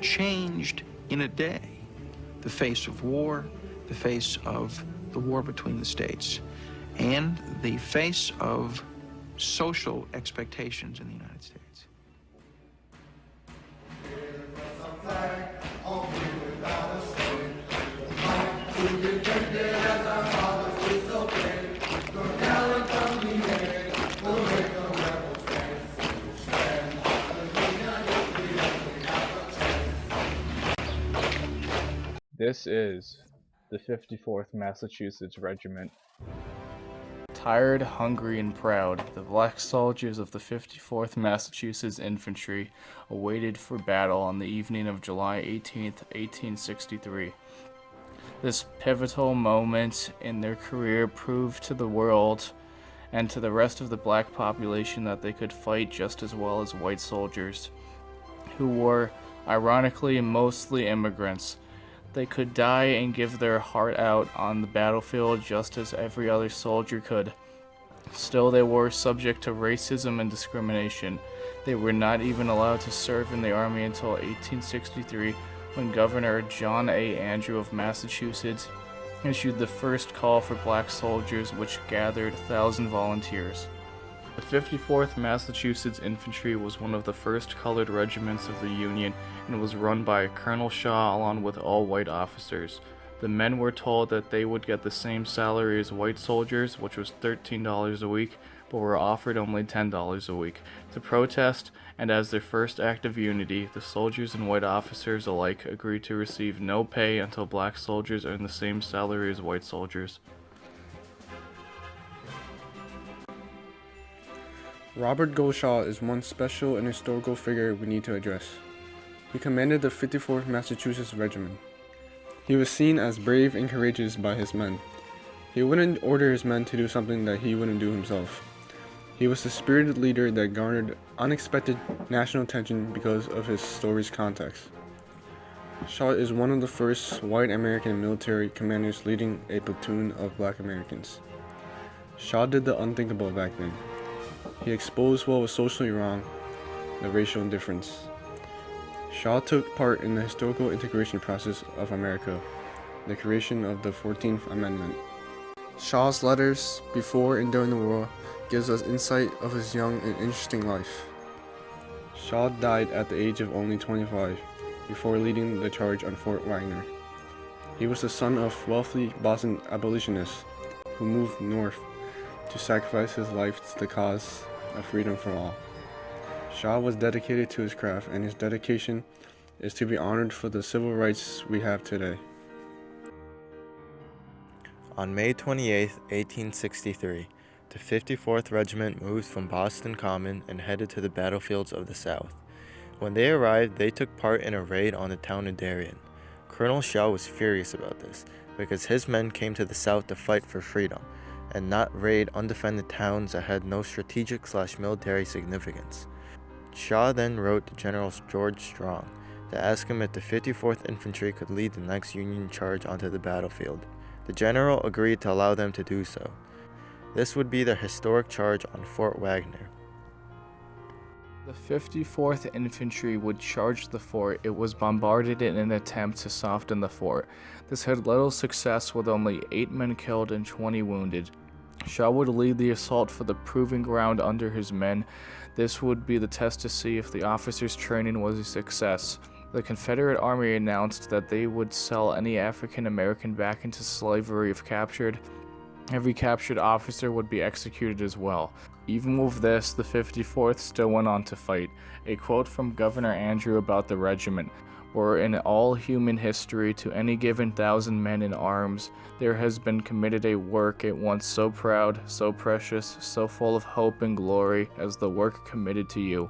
changed in a day the face of war, the face of the war between the states, and the face of social expectations in the United States. This is the 54th Massachusetts Regiment. Tired, hungry, and proud, the black soldiers of the 54th Massachusetts Infantry awaited for battle on the evening of July 18, 1863. This pivotal moment in their career proved to the world and to the rest of the black population that they could fight just as well as white soldiers, who were, ironically, mostly immigrants. They could die and give their heart out on the battlefield just as every other soldier could. Still, they were subject to racism and discrimination. They were not even allowed to serve in the Army until 1863, when Governor John A. Andrew of Massachusetts issued the first call for black soldiers, which gathered 1,000 volunteers. The 54th Massachusetts Infantry was one of the first colored regiments of the Union and was run by Colonel Chau along with all white officers. The men were told that they would get the same salary as white soldiers, which was $13 a week, but were offered only $10 a week. To protest, and as their first act of unity, the soldiers and white officers alike agreed to receive no pay until black soldiers earned the same salary as white soldiers. Robert Gould Chau is one special and historical figure we need to address. He commanded the 54th Massachusetts Regiment. He was seen as brave and courageous by his men. He wouldn't order his men to do something that he wouldn't do himself. He was a spirited leader that garnered unexpected national attention because of his story's context. Chau is one of the first white American military commanders leading a platoon of black Americans. Chau did the unthinkable back then. He exposed what was socially wrong, the racial indifference. Chau took part in the historical integration process of America, the creation of the 14th Amendment. Chau's letters before and during the war gives us insight of his young and interesting life. Chau died at the age of only 25 before leading the charge on Fort Wagner. He was the son of wealthy Boston abolitionists who moved north to sacrifice his life to the cause of freedom for all. Chau was dedicated to his craft, and his dedication is to be honored for the civil rights we have today. On May 28, 1863, the 54th Regiment moved from Boston Common and headed to the battlefields of the South. When they arrived, they took part in a raid on the town of Darien. Colonel Chau was furious about this, because his men came to the South to fight for freedom, and not raid undefended towns that had no strategic/military significance. Chau then wrote to General George Strong to ask him if the 54th Infantry could lead the next Union charge onto the battlefield. The general agreed to allow them to do so. This would be their historic charge on Fort Wagner. The 54th Infantry would charge the fort. It was bombarded in an attempt to soften the fort. This had little success, with only 8 men killed and 20 wounded. Chau would lead the assault for the proving ground under his men. This would be the test to see if the officers' training was a success. The Confederate Army announced that they would sell any African American back into slavery if captured. Every captured officer would be executed as well. Even with this, the 54th still went on to fight. A quote from Governor Andrew about the regiment: "Where in all human history, to any given 1,000 men in arms, there has been committed a work at once so proud, so precious, so full of hope and glory, as the work committed to you."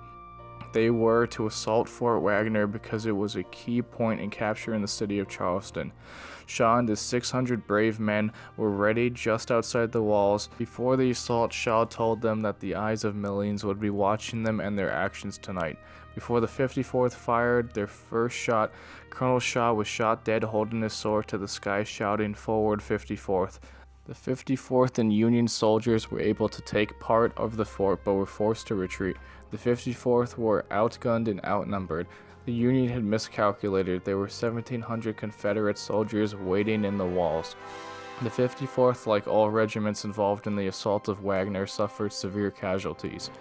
They were to assault Fort Wagner because it was a key point in capturing the city of Charleston. Chau and his 600 brave men were ready just outside the walls. Before the assault, Chau told them that the eyes of millions would be watching them and their actions tonight. Before the 54th fired their first shot, Colonel Chau was shot dead holding his sword to the sky, shouting, "Forward, 54th." The 54th and Union soldiers were able to take part of the fort but were forced to retreat. The 54th were outgunned and outnumbered. The Union had miscalculated. There were 1,700 Confederate soldiers waiting in the walls. The 54th, like all regiments involved in the assault of Wagner, suffered severe casualties.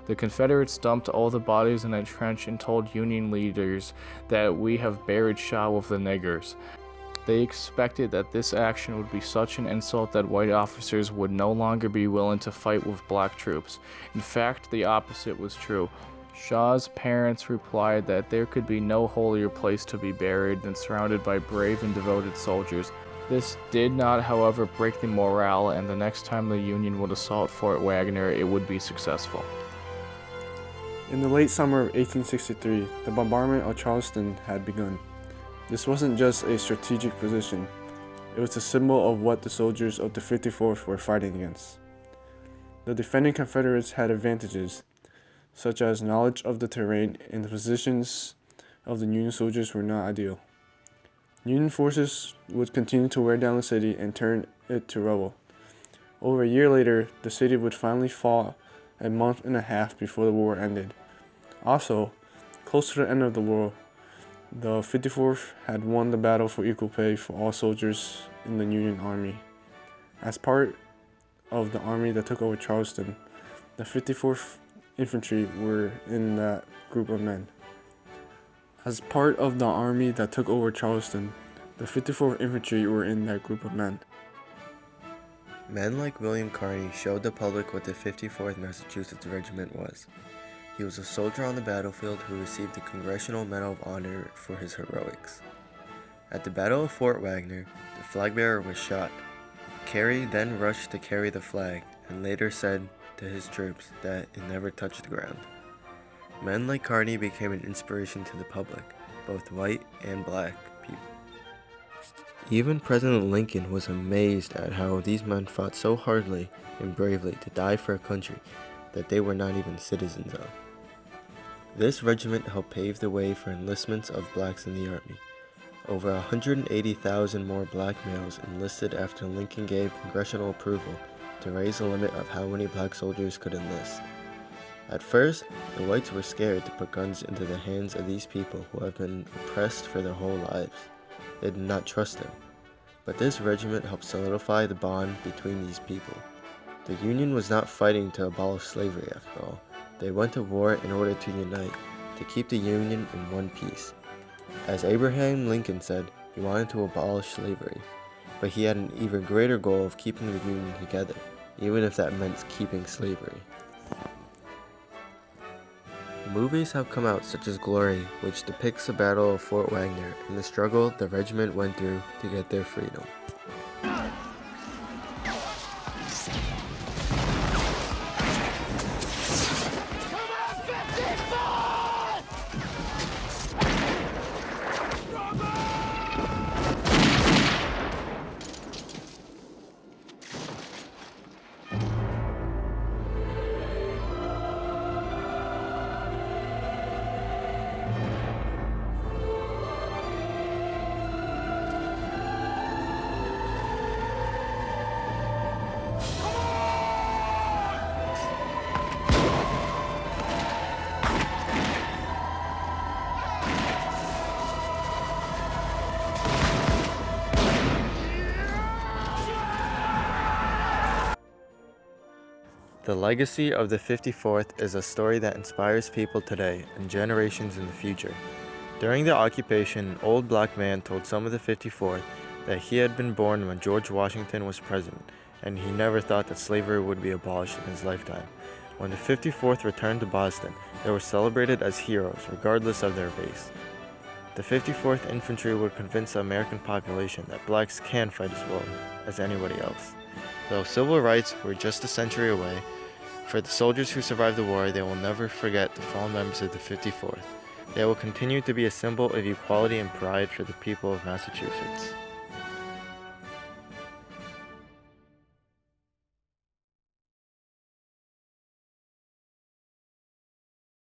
The Confederates dumped all the bodies in a trench and told Union leaders that we have buried Chau with the niggers. They expected that this action would be such an insult that white officers would no longer be willing to fight with black troops. In fact, the opposite was true. Chau's parents replied that there could be no holier place to be buried than surrounded by brave and devoted soldiers. This did not, however, break the morale, and the next time the Union would assault Fort Wagner, it would be successful. In the late summer of 1863, the bombardment of Charleston had begun. This wasn't just a strategic position, it was a symbol of what the soldiers of the 54th were fighting against. The defending Confederates had advantages, such as knowledge of the terrain, and the positions of the Union soldiers were not ideal. Union forces would continue to wear down the city and turn it to rubble. Over a year later, the city would finally fall a month and a half before the war ended. Also, close to the end of the war, the 54th had won the battle for equal pay for all soldiers in the Union Army. As part of the army that took over Charleston, the 54th Infantry were in that group of men. As part of the army that took over Charleston, the 54th Infantry were in that group of men. Men like William Carney showed the public what the 54th Massachusetts Regiment was. He was a soldier on the battlefield who received the Congressional Medal of Honor for his heroics. At the Battle of Fort Wagner, the flag bearer was shot. Carey then rushed to carry the flag and later said to his troops that it never touched the ground. Men like Carney became an inspiration to the public, both white and black people. Even President Lincoln was amazed at how these men fought so hardly and bravely to die for a country that they were not even citizens of. This regiment helped pave the way for enlistments of blacks in the Army. Over 180,000 more black males enlisted after Lincoln gave congressional approval to raise the limit of how many black soldiers could enlist. At first, the whites were scared to put guns into the hands of these people who have been oppressed for their whole lives. They did not trust them. But this regiment helped solidify the bond between these people. The Union was not fighting to abolish slavery after all. They went to war in order to unite, to keep the Union in one piece. As Abraham Lincoln said, he wanted to abolish slavery, but he had an even greater goal of keeping the Union together, even if that meant keeping slavery. Movies have come out such as Glory, which depicts the Battle of Fort Wagner and the struggle the regiment went through to get their freedom. The legacy of the 54th is a story that inspires people today and generations in the future. During the occupation, an old black man told some of the 54th that he had been born when George Washington was president, and he never thought that slavery would be abolished in his lifetime. When the 54th returned to Boston, they were celebrated as heroes, regardless of their race. The 54th Infantry would convince the American population that blacks can fight as well as anybody else. Though civil rights were just a century away, for the soldiers who survived the war, they will never forget the fallen members of the 54th. They will continue to be a symbol of equality and pride for the people of Massachusetts.